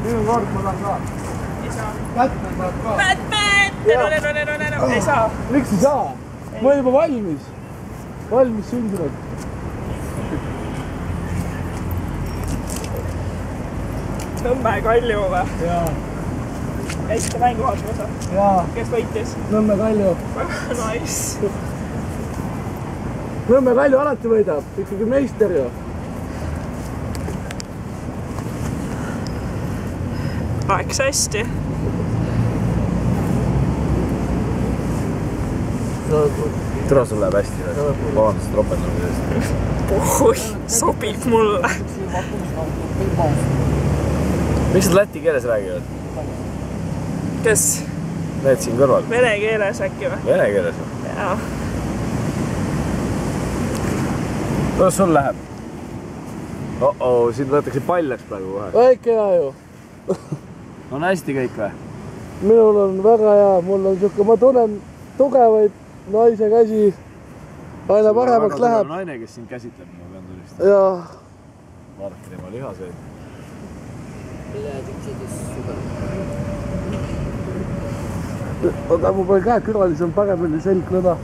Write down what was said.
Nüüd on kord, ma tahan ka. Ei saa. Batman tahab ka. Batman! Ei saa. Miks ei saa? Ma olen juba valmis. Valmis sündinud. Nõmme Kalju või? Jaa. Käisite mängu vaatamas või? Jaa. Kes võitis? Nõmme Kalju. Nice. Nõmme Kalju alati võidab. Ikkagi meister ju. Läks hästi. Tere, sul läheb hästi. Vabandust ropendamise eest. Puhui, sobib mulle. Miks nad läti keeles räägivad? Kes? Need siin kõrval. Vene keeles äkki või? Vene keeles või? Jaa. Kuidas sul läheb? Siin võetakse pall läks praegu kohe. Väike hea ju. On hästi kõik või? Minul on väga hea. Mul on siuke, ma tunnen tugevaid naise käsi. Aina paremaks läheb. Naine, kes sind käsitleb, ma pean tunnistama. Jaa. Vaadake tema lihaseid. Oota, mul pole käed kõrvalis, on paremini selg lõna.